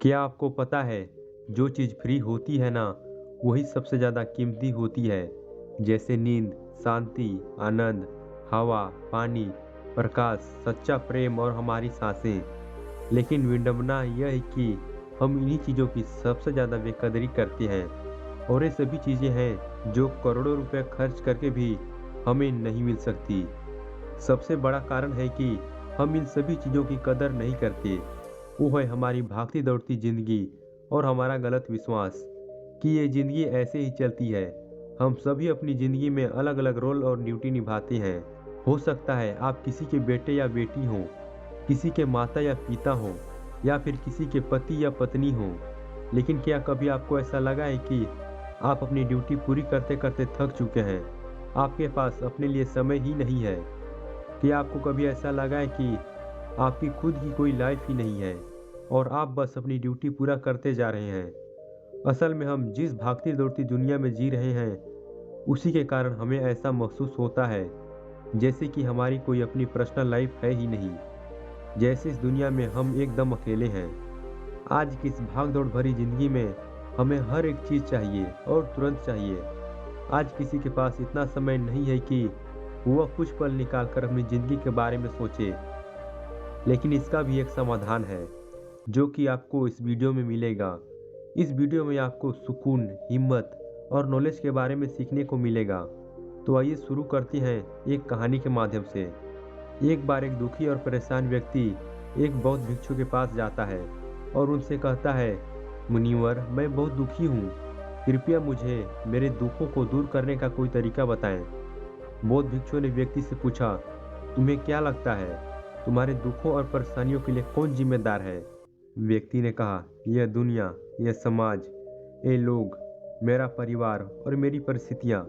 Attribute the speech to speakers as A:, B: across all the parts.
A: क्या आपको पता है, जो चीज़ फ्री होती है ना, वही सबसे ज़्यादा कीमती होती है। जैसे नींद, शांति, आनंद, हवा, पानी, प्रकाश, सच्चा प्रेम और हमारी सांसें। लेकिन विडंबना यह है कि हम इन्हीं चीज़ों की सबसे ज़्यादा बेकदरी करते हैं। और ये सभी चीज़ें हैं जो करोड़ों रुपए खर्च करके भी हमें नहीं मिल सकती। सबसे बड़ा कारण है कि हम इन सभी चीज़ों की कदर नहीं करते। वो है हमारी भागती दौड़ती जिंदगी और हमारा गलत विश्वास कि ये जिंदगी ऐसे ही चलती है। हम सभी अपनी जिंदगी में अलग अलग रोल और ड्यूटी निभाते हैं। हो सकता है आप किसी के बेटे या बेटी हो, किसी के माता या पिता हो, या फिर किसी के पति या पत्नी हो। लेकिन क्या कभी आपको ऐसा लगा है कि आप अपनी ड्यूटी पूरी करते करते थक चुके हैं, आपके पास अपने लिए समय ही नहीं है? क्या आपको कभी ऐसा लगा है कि आपकी खुद की कोई लाइफ ही नहीं है और आप बस अपनी ड्यूटी पूरा करते जा रहे हैं? असल में हम जिस भागती दौड़ती दुनिया में जी रहे हैं, उसी के कारण हमें ऐसा महसूस होता है जैसे कि हमारी कोई अपनी पर्सनल लाइफ है ही नहीं। जैसे इस दुनिया में हम एकदम अकेले हैं। आज की इस भाग दौड़ भरी जिंदगी में हमें हर एक चीज़ चाहिए और तुरंत चाहिए। आज किसी के पास इतना समय नहीं है कि वह कुछ पल निकाल कर अपनी ज़िंदगी के बारे में सोचे। लेकिन इसका भी एक समाधान है, जो कि आपको इस वीडियो में मिलेगा। इस वीडियो में आपको सुकून, हिम्मत और नॉलेज के बारे में सीखने को मिलेगा। तो आइए शुरू करते हैं एक कहानी के माध्यम से। एक बार एक दुखी और परेशान व्यक्ति एक बौद्ध भिक्षु के पास जाता है और उनसे कहता है, मुनिवर, मैं बहुत दुखी हूँ। कृपया मुझे मेरे दुखों को दूर करने का कोई तरीका बताएं। बौद्ध भिक्षु ने व्यक्ति से पूछा, तुम्हें क्या लगता है, तुम्हारे दुखों और परेशानियों के लिए कौन जिम्मेदार है? व्यक्ति ने कहा, यह दुनिया, यह समाज, ये लोग, मेरा परिवार और मेरी परिस्थितियाँ।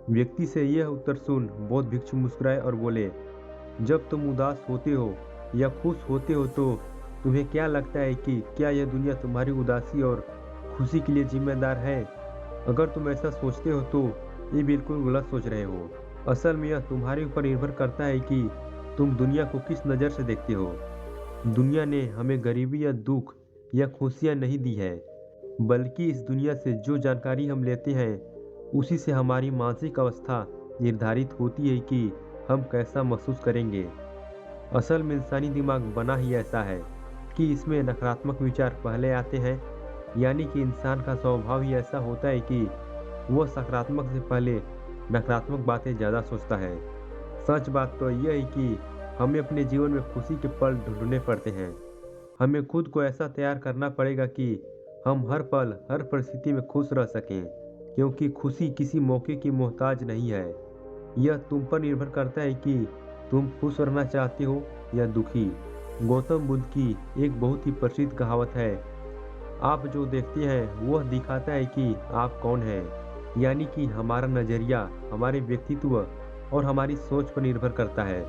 A: व्यक्ति से यह उत्तर सुन बौद्ध भिक्षु मुस्कुराए और बोले, जब तुम उदास होते हो या खुश होते हो तो तुम्हें क्या लगता है कि क्या यह दुनिया तुम्हारी उदासी और खुशी के लिए जिम्मेदार है? अगर तुम ऐसा सोचते हो तो ये बिल्कुल गलत सोच रहे हो। असल में यह तुम्हारे ऊपर निर्भर करता है कि तुम दुनिया को किस नज़र से देखते हो। दुनिया ने हमें गरीबी या दुख या खुशियाँ नहीं दी है, बल्कि इस दुनिया से जो जानकारी हम लेते हैं, उसी से हमारी मानसिक अवस्था निर्धारित होती है कि हम कैसा महसूस करेंगे। असल में इंसानी दिमाग बना ही ऐसा है कि इसमें नकारात्मक विचार पहले आते हैं। यानी कि इंसान का स्वभाव ही ऐसा होता है कि वह सकारात्मक से पहले नकारात्मक बातें ज़्यादा सोचता है। सच बात तो यह है कि हमें अपने जीवन में खुशी के पल ढूंढने पड़ते हैं। हमें खुद को ऐसा तैयार करना पड़ेगा कि हम हर पल हर परिस्थिति में खुश रह सकें, क्योंकि खुशी किसी मौके की मोहताज नहीं है। यह तुम पर निर्भर करता है कि तुम खुश रहना चाहते हो या दुखी। गौतम बुद्ध की एक बहुत ही प्रसिद्ध कहावत है, आप जो देखते हैं वह दिखाता है कि आप कौन हैं। यानी कि हमारा नज़रिया हमारे व्यक्तित्व और हमारी सोच पर निर्भर करता है।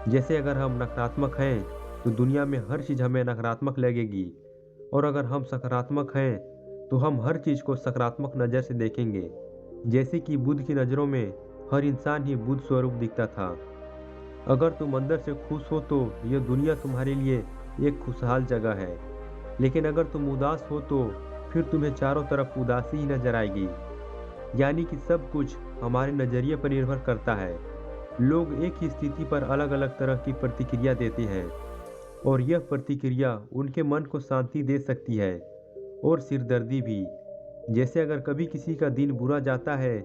A: जैसे अगर हम नकारात्मक हैं तो दुनिया में हर चीज़ हमें नकारात्मक लगेगी, और अगर हम सकारात्मक हैं तो हम हर चीज़ को सकारात्मक नज़र से देखेंगे। जैसे कि बुद्ध की नज़रों में हर इंसान ही बुद्ध स्वरूप दिखता था। अगर तुम अंदर से खुश हो तो यह दुनिया तुम्हारे लिए एक खुशहाल जगह है। लेकिन अगर तुम उदास हो तो फिर तुम्हें चारों तरफ उदासी ही नजर आएगी। यानी कि सब कुछ हमारे नज़रिए पर निर्भर करता है। लोग एक ही स्थिति पर अलग अलग तरह की प्रतिक्रिया देते हैं, और यह प्रतिक्रिया उनके मन को शांति दे सकती है और सिरदर्दी भी। जैसे अगर कभी किसी का दिन बुरा जाता है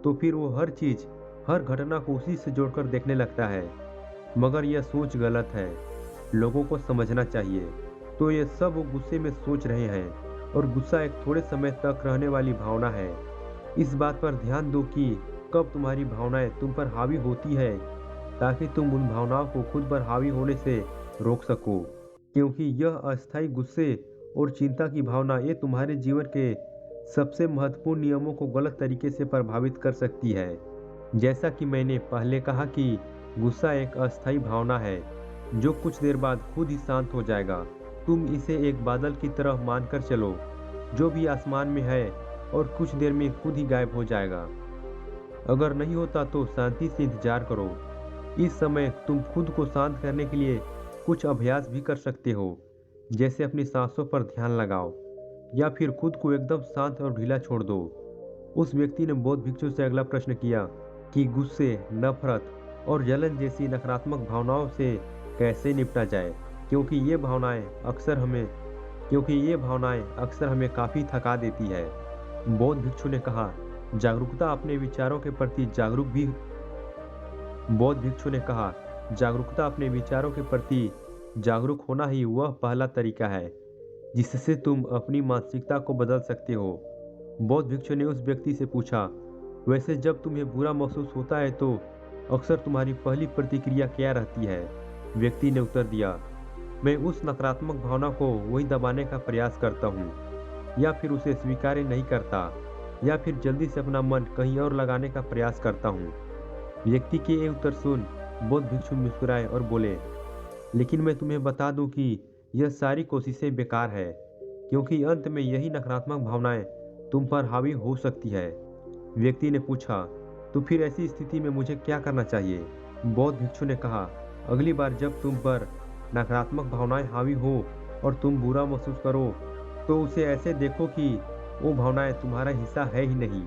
A: तो फिर वो हर चीज़, हर घटना को उसी से जोड़कर देखने लगता है। मगर यह सोच गलत है, लोगों को समझना चाहिए। तो ये सब वो गुस्से में सोच रहे हैं, और गुस्सा एक थोड़े समय तक रहने वाली भावना है। इस बात पर ध्यान दो कि कब तुम्हारी भावनाएं तुम पर हावी होती है, ताकि तुम उन भावनाओं को खुद पर हावी होने से रोक सको। क्योंकि यह अस्थायी गुस्से और चिंता की भावना ये तुम्हारे जीवन के सबसे महत्वपूर्ण नियमों को गलत तरीके से प्रभावित कर सकती है। जैसा कि मैंने पहले कहा कि गुस्सा एक अस्थायी भावना है जो कुछ देर बाद खुद ही शांत हो जाएगा। तुम इसे एक बादल की तरह मानकर चलो, जो भी आसमान में है और कुछ देर में खुद ही गायब हो जाएगा। अगर नहीं होता तो शांति से इंतजार करो। इस समय तुम खुद को शांत करने के लिए कुछ अभ्यास भी कर सकते हो। जैसे अपनी सांसों पर ध्यान लगाओ या फिर खुद को एकदम शांत और ढीला छोड़ दो। उस व्यक्ति ने बौद्ध भिक्षु से अगला प्रश्न किया कि गुस्से, नफरत और जलन जैसी नकारात्मक भावनाओं से कैसे निपटा जाए, क्योंकि ये भावनाएं अक्सर हमें काफ़ी थका देती है। बौद्ध भिक्षु ने कहा, जागरूकता अपने विचारों के प्रति जागरूक भी बौद्ध भिक्षु ने कहा, जागरूकता अपने विचारों के प्रति जागरूक होना ही वह पहला तरीका है जिससे तुम अपनी मानसिकता को बदल सकते हो। बौद्ध भिक्षु ने उस व्यक्ति से पूछा, वैसे जब तुम्हें बुरा महसूस होता है तो अक्सर तुम्हारी पहली प्रतिक्रिया क्या रहती है? व्यक्ति ने उत्तर दिया, मैं उस नकारात्मक भावना को वही दबाने का प्रयास करता हूँ, या फिर उसे स्वीकार नहीं करता, या फिर जल्दी से अपना मन कहीं और लगाने का प्रयास करता हूँ। व्यक्ति के ये उत्तर सुन बौद्ध भिक्षु मुस्कुराए और बोले, लेकिन मैं तुम्हें बता दूं कि यह सारी कोशिशें बेकार है, क्योंकि अंत में यही नकारात्मक भावनाएं तुम पर हावी हो सकती है। व्यक्ति ने पूछा, तो फिर ऐसी स्थिति में मुझे क्या करना चाहिए? बौद्ध भिक्षु ने कहा, अगली बार जब तुम पर नकारात्मक भावनाएं हावी हो और तुम बुरा महसूस करो तो उसे ऐसे देखो कि वो भावनाएं तुम्हारा हिस्सा है ही नहीं।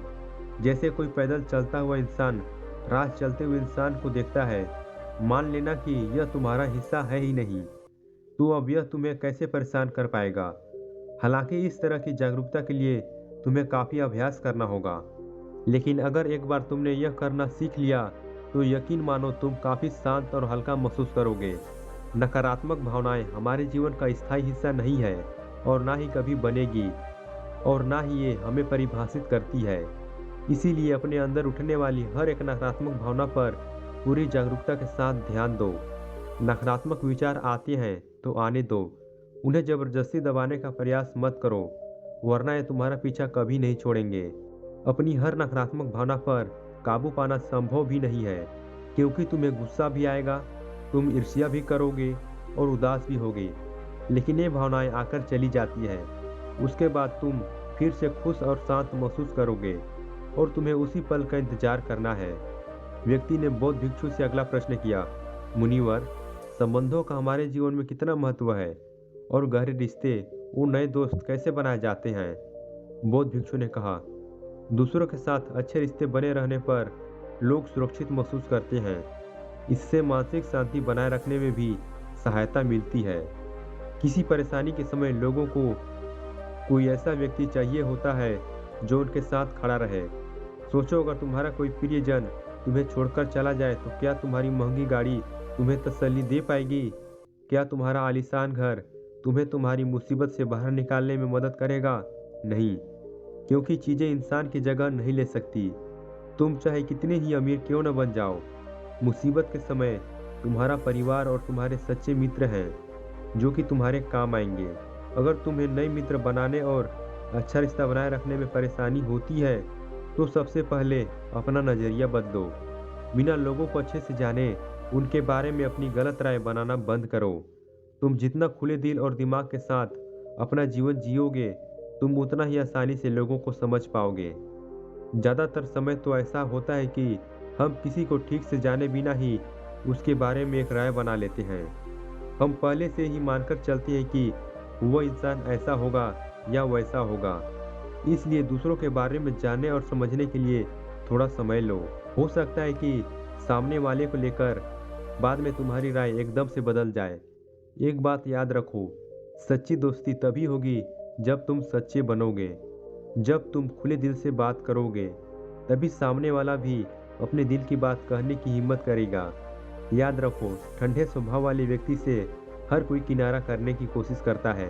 A: जैसे कोई पैदल चलता हुआ इंसान राह चलते हुए इंसान को देखता है, मान लेना कि यह तुम्हारा हिस्सा है ही नहीं, तो अब यह तुम्हें कैसे परेशान कर पाएगा? हालांकि इस तरह की जागरूकता के लिए तुम्हें काफ़ी अभ्यास करना होगा, लेकिन अगर एक बार तुमने यह करना सीख लिया तो यकीन मानो तुम काफ़ी शांत और हल्का महसूस करोगे। नकारात्मक भावनाएं हमारे जीवन का स्थायी हिस्सा नहीं है और ना ही कभी बनेगी, और ना ही ये हमें परिभाषित करती है। इसीलिए अपने अंदर उठने वाली हर एक नकारात्मक भावना पर पूरी जागरूकता के साथ ध्यान दो। नकारात्मक विचार आते हैं तो आने दो, उन्हें जबरदस्ती दबाने का प्रयास मत करो, वरना ये तुम्हारा पीछा कभी नहीं छोड़ेंगे। अपनी हर नकारात्मक भावना पर काबू पाना संभव भी नहीं है, क्योंकि तुम्हें गुस्सा भी आएगा, तुम ईर्ष्या भी करोगे और उदास भी होगे, लेकिन ये भावनाएं आकर चली जाती है। उसके बाद तुम फिर से खुश और शांत महसूस करोगे और तुम्हें उसी पल का इंतजार करना है। व्यक्ति ने बौद्ध भिक्षु से अगला प्रश्न किया, मुनिवर, संबंधों का हमारे जीवन में कितना महत्व है और गहरे रिश्ते, वो नए दोस्त कैसे बनाए जाते हैं? बौद्ध भिक्षु ने कहा, दूसरों के साथ अच्छे रिश्ते बने रहने पर लोग सुरक्षित महसूस करते हैं। इससे मानसिक शांति बनाए रखने में भी सहायता मिलती है। किसी परेशानी के समय लोगों को कोई ऐसा व्यक्ति चाहिए होता है जो उनके साथ खड़ा रहे। सोचो, अगर तुम्हारा कोई प्रियजन तुम्हें छोड़कर चला जाए तो क्या तुम्हारी महंगी गाड़ी तुम्हें तसल्ली दे पाएगी? क्या तुम्हारा आलीशान घर तुम्हें तुम्हारी मुसीबत से बाहर निकालने में मदद करेगा? नहीं, क्योंकि चीज़ें इंसान की जगह नहीं ले सकती। तुम चाहे कितने ही अमीर क्यों न बन जाओ, मुसीबत के समय तुम्हारा परिवार और तुम्हारे सच्चे मित्र हैं जो कि तुम्हारे काम आएंगे। अगर तुम्हें नए मित्र बनाने और अच्छा रिश्ता बनाए रखने में परेशानी होती है तो सबसे पहले अपना नज़रिया बदलो। बिना लोगों को अच्छे से जाने उनके बारे में अपनी गलत राय बनाना बंद करो। तुम जितना खुले दिल और दिमाग के साथ अपना जीवन जियोगे, तुम उतना ही आसानी से लोगों को समझ पाओगे। ज़्यादातर समय तो ऐसा होता है कि हम किसी को ठीक से जाने बिना ही उसके बारे में एक राय बना लेते हैं। हम पहले से ही मानकर चलते हैं कि वह इंसान ऐसा होगा या वैसा होगा। इसलिए दूसरों के बारे में जानने और समझने के लिए थोड़ा समय लो। हो सकता है कि सामने वाले को लेकर बाद में तुम्हारी राय एकदम से बदल जाए। एक बात याद रखो, सच्ची दोस्ती तभी होगी जब तुम सच्चे बनोगे। जब तुम खुले दिल से बात करोगे तभी सामने वाला भी अपने दिल की बात कहने की हिम्मत करेगा। याद रखो, ठंडे स्वभाव वाले व्यक्ति से हर कोई किनारा करने की कोशिश करता है।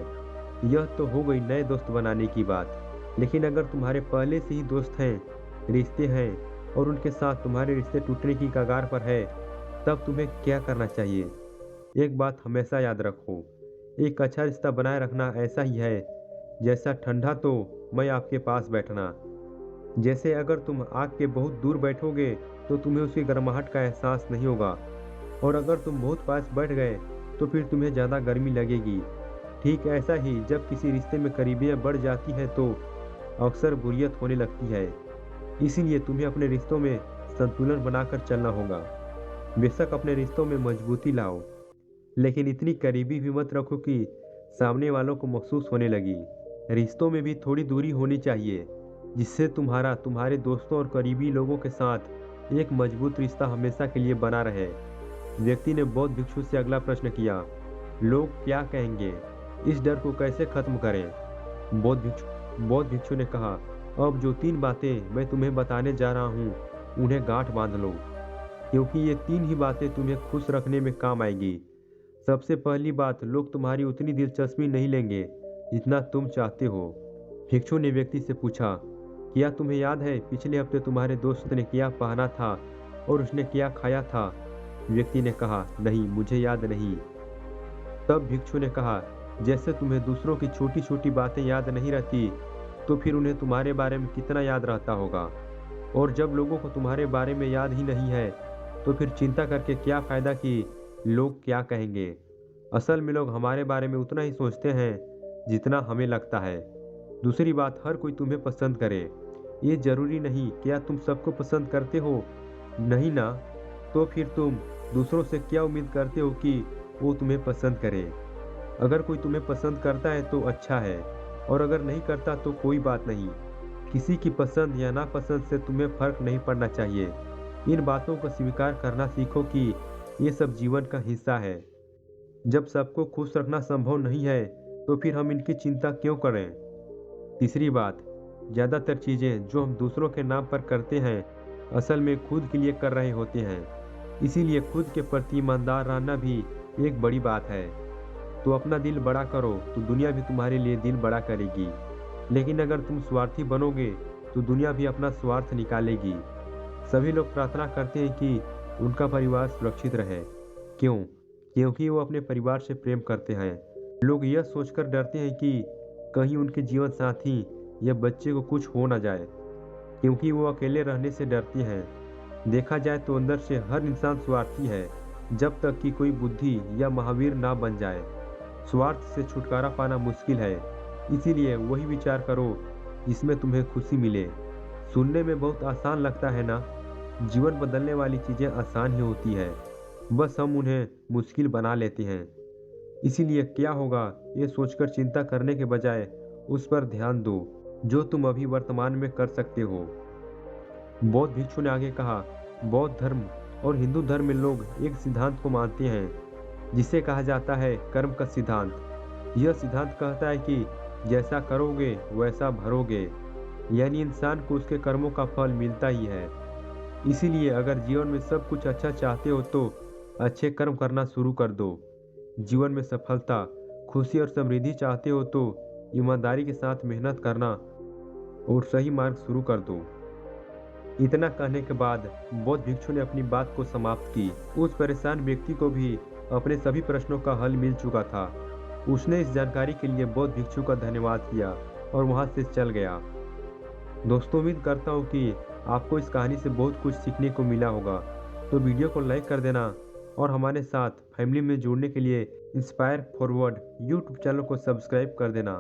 A: यह तो हो गई नए दोस्त बनाने की बात, लेकिन अगर तुम्हारे पहले से ही दोस्त हैं, रिश्ते हैं और उनके साथ तुम्हारे रिश्ते टूटने की कगार पर है, तब तुम्हें क्या करना चाहिए? एक बात हमेशा याद रखो, एक अच्छा रिश्ता बनाए रखना ऐसा ही है जैसा ठंडा तो मैं आपके पास बैठना। जैसे अगर तुम आग के बहुत दूर बैठोगे तो तुम्हें उसकी गर्माहट का एहसास नहीं होगा, और अगर तुम बहुत पास बैठ गए तो फिर तुम्हें ज़्यादा गर्मी लगेगी। ठीक ऐसा ही जब किसी रिश्ते में करीबियाँ बढ़ जाती हैं तो अक्सर बोरियत होने लगती है। इसीलिए तुम्हें अपने रिश्तों में संतुलन बनाकर चलना होगा। बेशक अपने रिश्तों में मजबूती लाओ, लेकिन इतनी करीबी भी मत रखो कि सामने वालों को महसूस होने लगी। रिश्तों में भी थोड़ी दूरी होनी चाहिए, जिससे तुम्हारे दोस्तों और करीबी लोगों के साथ एक मजबूत रिश्ता हमेशा के लिए बना रहे। व्यक्ति ने बौद्ध भिक्षु से अगला प्रश्न किया, लोग क्या कहेंगे, इस डर को कैसे खत्म करें? बौद्ध भिक्षु ने कहा, अब जो 3 बातें मैं तुम्हें बताने जा रहा हूँ, उन्हें गांठ बांध लो, क्योंकि ये 3 ही बातें तुम्हें खुश रखने में काम आएगी। सबसे पहली बात, लोग तुम्हारी उतनी दिलचस्पी नहीं लेंगे जितना तुम चाहते हो। भिक्षु ने व्यक्ति से पूछा, क्या तुम्हें याद है पिछले हफ्ते तुम्हारे दोस्त ने क्या पहना था और उसने क्या खाया था? व्यक्ति ने कहा, नहीं, मुझे याद नहीं। तब भिक्षु ने कहा, जैसे तुम्हें दूसरों की छोटी छोटी बातें याद नहीं रहती, तो फिर उन्हें तुम्हारे बारे में कितना याद रहता होगा। और जब लोगों को तुम्हारे बारे में याद ही नहीं है, तो फिर चिंता करके क्या फायदा कि लोग क्या कहेंगे। असल में लोग हमारे बारे में उतना ही सोचते हैं जितना हमें लगता है। दूसरी बात, हर कोई तुम्हें पसंद करे, ये जरूरी नहीं। क्या तुम सबको पसंद करते हो? नहीं ना, तो फिर तुम दूसरों से क्या उम्मीद करते हो कि वो तुम्हें पसंद करे? अगर कोई तुम्हें पसंद करता है तो अच्छा है, और अगर नहीं करता तो कोई बात नहीं। किसी की पसंद या नापसंद से तुम्हें फर्क नहीं पड़ना चाहिए। इन बातों को स्वीकार करना सीखो कि ये सब जीवन का हिस्सा है। जब सबको खुश रखना संभव नहीं है, तो फिर हम इनकी चिंता क्यों करें? तीसरी बात, ज़्यादातर चीज़ें जो हम दूसरों के नाम पर करते हैं, असल में खुद के लिए कर रहे होते हैं। इसीलिए खुद के प्रति ईमानदार रहना भी एक बड़ी बात है। तो अपना दिल बड़ा करो, तो दुनिया भी तुम्हारे लिए दिल बड़ा करेगी। लेकिन अगर तुम स्वार्थी बनोगे, तो दुनिया भी अपना स्वार्थ निकालेगी। सभी लोग प्रार्थना करते हैं कि उनका परिवार सुरक्षित रहे। क्यों? क्योंकि वो अपने परिवार से प्रेम करते हैं। लोग यह सोचकर डरते हैं कि कहीं उनके जीवन साथी या बच्चे को कुछ हो ना जाए, क्योंकि वो अकेले रहने से डरते हैं। देखा जाए तो अंदर से हर इंसान स्वार्थी है, जब तक कि कोई बुद्धि या महावीर ना बन जाए। स्वार्थ से छुटकारा पाना मुश्किल है, इसीलिए वही विचार करो जिसमें तुम्हें खुशी मिले। सुनने में बहुत आसान लगता है ना? जीवन बदलने वाली चीज़ें आसान ही होती है, बस हम उन्हें मुश्किल बना लेते हैं। इसीलिए क्या होगा ये सोचकर चिंता करने के बजाय उस पर ध्यान दो जो तुम अभी वर्तमान में कर सकते हो। बौद्ध भिक्षु ने आगे कहा, बौद्ध धर्म और हिंदू धर्म में लोग एक सिद्धांत को मानते हैं, जिसे कहा जाता है कर्म का सिद्धांत। यह सिद्धांत कहता है कि जैसा करोगे वैसा भरोगे, यानी इंसान को उसके कर्मों का फल मिलता ही है। इसीलिए अगर जीवन में सब कुछ अच्छा चाहते हो तो अच्छे कर्म करना शुरू कर दो। जीवन में सफलता, खुशी और समृद्धि चाहते हो तो ईमानदारी के साथ मेहनत करना और सही मार्ग शुरू कर दो। इतना कहने के बाद बौद्ध भिक्षु ने अपनी बात को समाप्त की। उस परेशान व्यक्ति को भी अपने सभी प्रश्नों का हल मिल चुका था। उसने इस जानकारी के लिए बौद्ध भिक्षु का धन्यवाद किया और वहां से चल गया। दोस्तों, उम्मीद करता हूँ कि आपको इस कहानी से बहुत कुछ सीखने को मिला होगा। तो वीडियो को लाइक कर देना और हमारे साथ फैमिली में जुड़ने के लिए इंस्पायर फॉरवर्ड यूट्यूब चैनल को सब्सक्राइब कर देना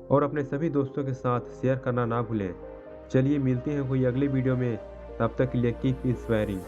A: और अपने सभी दोस्तों के साथ शेयर करना ना भूलें। चलिए मिलते हैं कोई अगले वीडियो में, तब तक के लिए कीप इंस्पायरिंग।